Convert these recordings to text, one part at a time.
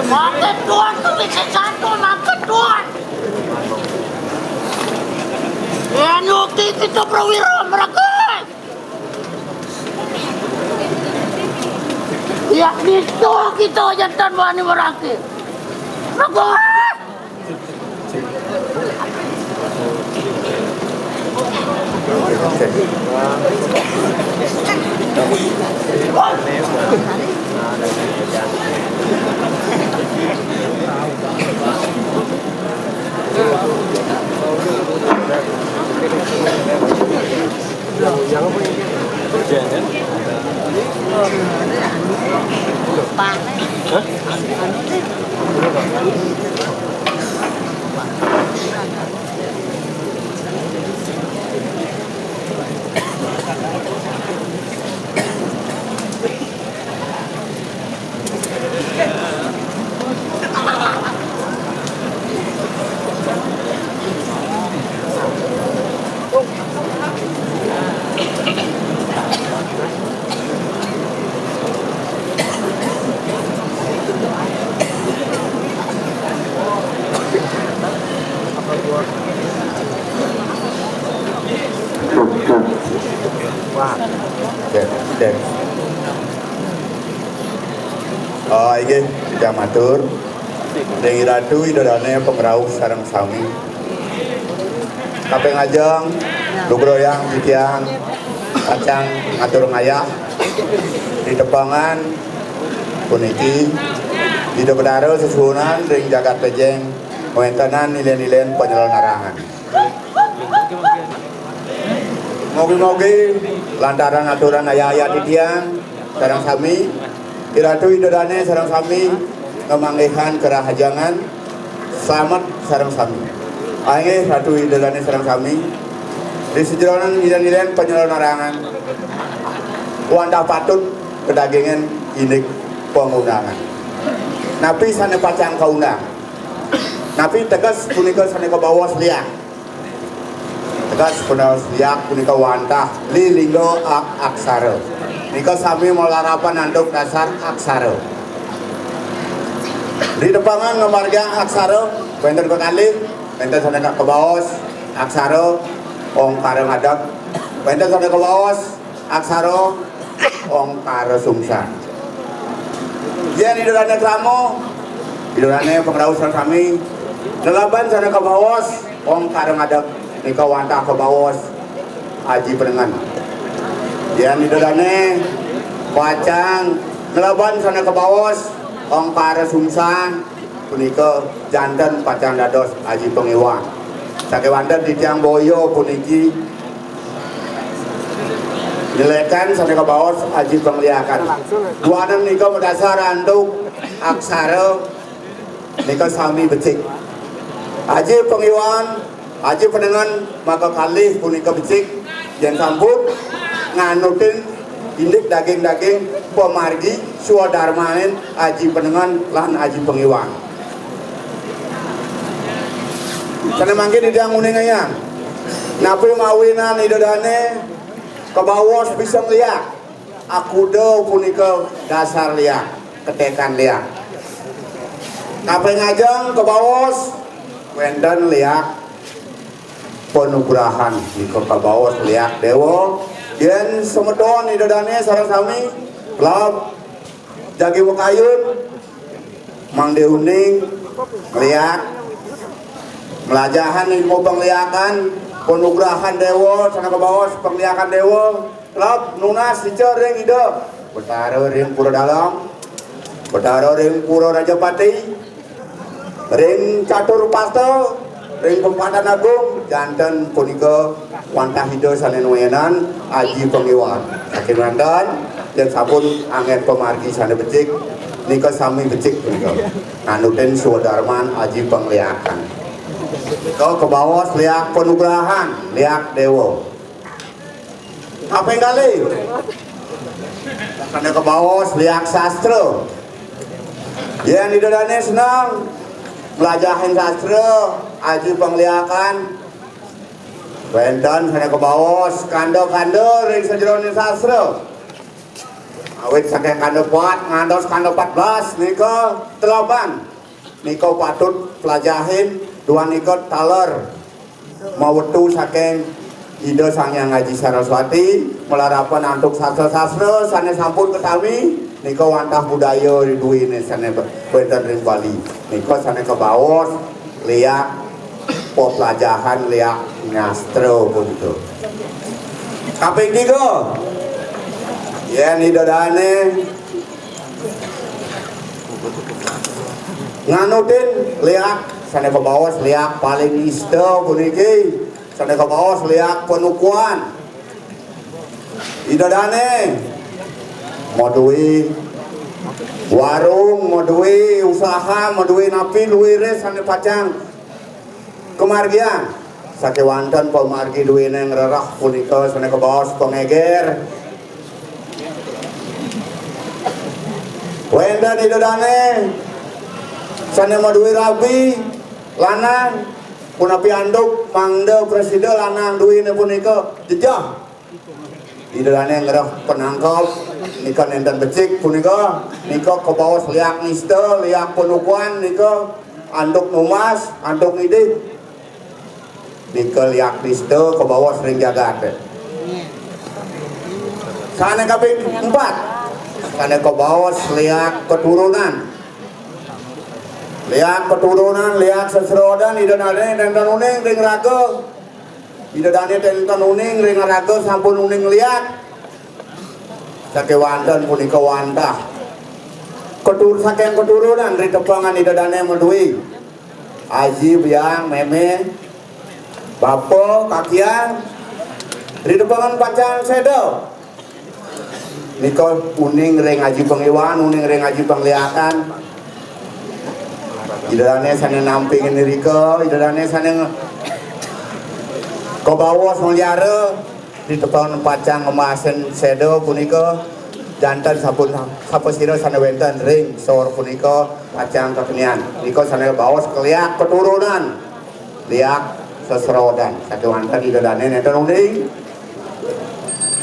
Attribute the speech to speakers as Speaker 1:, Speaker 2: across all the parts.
Speaker 1: Makan tuan tu bisa satu makan tuan. Yang ukti kita perwira mereka. Ya itu kita jantan wani mereka. Mereka.
Speaker 2: Iki tidak matur Dewi Ratu idolane pengrauh sareng sami kaping ajeng lugroyang titiang kacang ngatur ngayah di tepangan puniki di bedaro susunan ring jagat pejeng wontenan nilai-nilai penyelenggaraan mogi-mogi lantaran aturan ayah-ayah titiang sareng sami Iratu idodane sareng sami ngemanggihan kerahajangan selamat sareng sami. Aing ratu idodane sareng sami di sejeronan nilai-nilai penyelenggaraan wanda patut kedagingan indik pengundangan. Napi sane pacang kaundang. Napi tegas punika sane kabawas liak. Tegas punika liak punika wantah lilinggo aksara. Nika sami melarapan anduk dasar aksara. Di depangan ngamarga aksara, benten kekalih, benten sana ke bawah aksara, ongkara ngadak, benten sana ke bawah aksara, ongkara sungsa. Yen idolane kramo, idolane pengrauh sareng sami, nelaban sana ke bawah, ongkara ngadak, nika wantah ke bawah, aji penengan. Yang idolane pacang nelaban sana ke bawah ongkara sungsan punika jantan pacang dados aji pengiwang sakewanten di tiang boyo puniki dilekan sana ke bawah aji pengliakan duanem nika berdasar anduk aksara nika sami becik aji pengiwang aji penengan maka kalih punika becik yang sambut nganutin indik daging-daging pemargi suadarmanen aji penengan lan aji pengiwang sana mangke di diang uningnya napi mawinan idodane ke bawah bisa liak aku do punika dasar liak ketekan liak napi ngajeng ke bawah wenden liak penugrahan di ke bawah liak dewa yen semedon idodane sareng sami klub jagi wakayun mang deuning ngeliat melajahan ilmu pengliakan penugrahan dewa sana ke bawah pengliakan dewa klub nunas dicer ring ide betara ring pura dalam betara ring pura Rajapati ring catur pasto ring Pempatan Agung janten punika wantah hidau sanen wayanan aji pengiwan saking mantan dan sabun angin pemargi sana becik nika sami becik punika nganutin sudarman aji pengliakan kau ke bawah liak penugrahan liak dewa apa yang kali karena ke bawah liak sastra yang didadane senang belajarin sastra aji pengliakan Wenten sana ke bawah kando-kando ring sejeronin sastra awet saking kando 4 ngandos kando 14 nika teloban nika patut pelajahin dua nika taler mawetu saking ide sang yang ngaji Saraswati melarapan antuk sastra-sastra sana sampun ketami nika wantah budaya riduine sana wenten ring Bali nika sana ke bawah liak pelajaran liak ngastro begitu. Kaping 3 ya nidodane nganutin liak sana ke bawah liak paling isto puniki sana ke bawah liak penukuan idodane modui warung modui usaha modui napi luwire sana pacang kemargian sake wanten pemargi duwine ngrerah punika sana ke bawah pengeger wenda didodane sana madui rabi lanang punapi anduk mangde presiden lanang duwine punika jejah didodane ngrerah penangkap nika nenten becik punika nika ke bawah liak niste liak penukuan nika anduk numas anduk idik nika liak niste ke bawah sering jagat sana kaping 4 sana ke bawah liak keturunan liak seserodan idodane tenten uning ring raga idodane tenten uning ring raga sampun uning liak sake wanten punika wantah saking keturunan ring tepangan idodane medui aji biang meme bapo kakian ring tepangan pacang sedo nika uning ring aji pengiwan uning ring aji pengliakan idodane sana nampingin rika idodane sana ke bawah mulyara di tepangan pacang emasen sedo punika jantan sampun sapesira sana wenten ring sor punika pacang kekenian nika sana bawah keliak keturunan liak seserodan satu wanten idodane nenten uning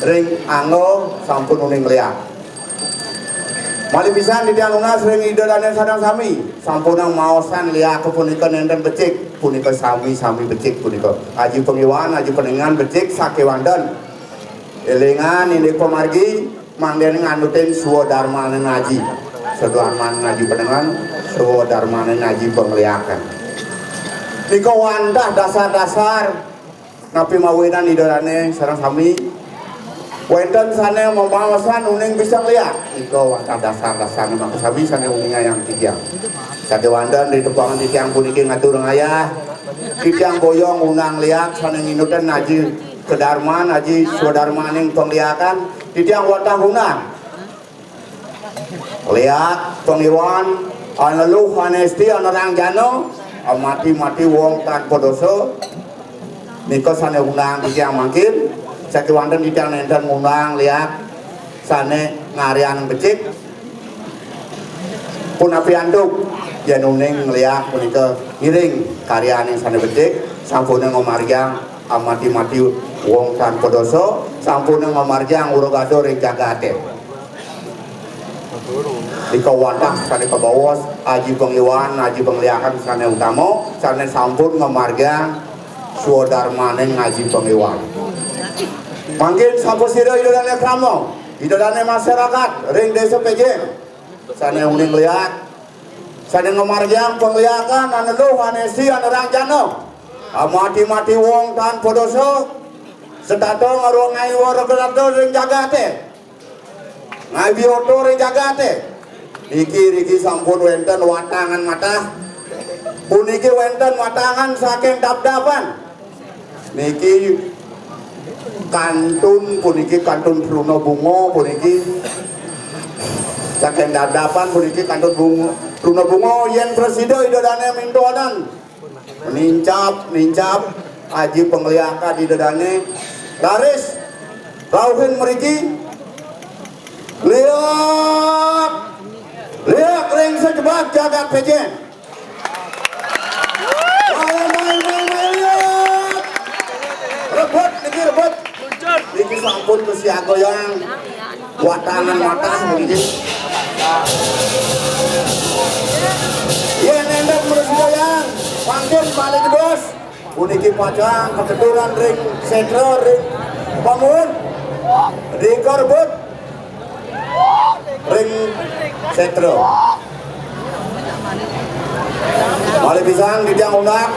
Speaker 2: ring anggo sampun uning liak mali pisan di tiang lunas ring idodane sadang sami sampunang maosan liak punika nenten becik punika sami becik punika aji pengiwan aji penengan becik sake wanten elingan ini pemargi mangden nganutin suwa dharma ngaji sedarman ngaji penengan suwa dharma ngaji pengliakan nika wantah dasar-dasar napi mawinan idodane sareng sami wenten sana mamawasan uning bisa lihat nika wantah dasar-dasar maka sami sana uninga yang tiang sade wandan di tepangan di tiang puniki ngatur ngayah di tiang boyong unang liat sana nginutan ngaji kedarman ngaji swadarmaning pengliakan di tiang watah unang liat pengiwan analuh anesti anarang jano mati-mati wong tanpa dosa nika sana unang di tiang makin sake wanten di tiang nenten unang liat sana ngarian becik pun api anduk yen uning liak punika ngiring karyane sana becik sampune ngomarjang amati-mati wong tanpa dosa sampune ngomarjang urugado ring jagate nika wantah sana ke bawah aji pengiwan aji pengliakan sana utama sana sampun ngomarjang swadarmane ngaji pengiwan Mangkin saposiro idolane kramo, idolane masyarakat, ring desa PJ. Sana uning lihat, sana ngomarjang penglihakan, aneluh, anesi, anerangjano. Mati-mati wong tan podoso, setato ngaruang ngai warogelato ring jagate. Ngai bioto ring jagate. Riki sampun wenten watangan mata. Puniki wenten watangan saking dap-dapan. Niki kantun puniki kantun Bruno Bungo puniki saking dadapan puniki kantun Bungo Bruno Bungo yen presiden idodane mintoadan nincap aji pengliaka di dodane laris rauhin meriki lihat ring sejebak jagat pejen rebut niki rebut niki sampun kesiago yang watangan mata mungkin yen endek meresgoyang panggil balik bos puniki pacang keketuran ring sentro ring bangun ring korbut ring sentro balik pisang di tiang unak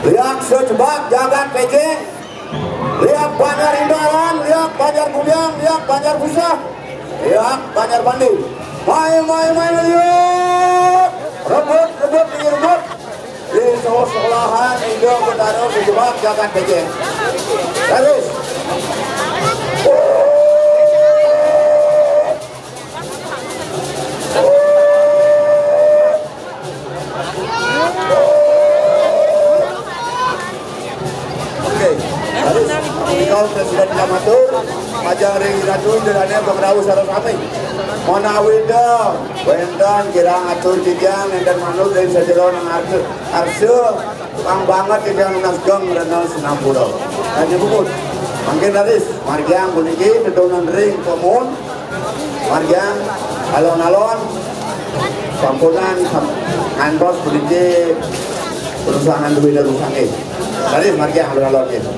Speaker 2: lihat sejebak jagat PJ lihat Banjar Indalan, lihat Banjar Kuliang, lihat Banjar Pusat, lihat Banjar Bandi. Main lihat. Rebut rebut. Di sekolahan Indo Betaro dijebak jagat PJ. Terus. Kau presiden Lamatur, majang ring racun jalannya beberapa sarang sapi. Mana winda, wendan kirang atur kijang, dan manut dari sejeron arse, pang banget kijang nasgeng renal senam pulau. Hanya bukut, mungkin laris, margiang buniki, tetunan ring komun, margiang alon-alon, sampunan andos buniki perusahaan duit dan usaha. Laris margiang alon-alon gitu.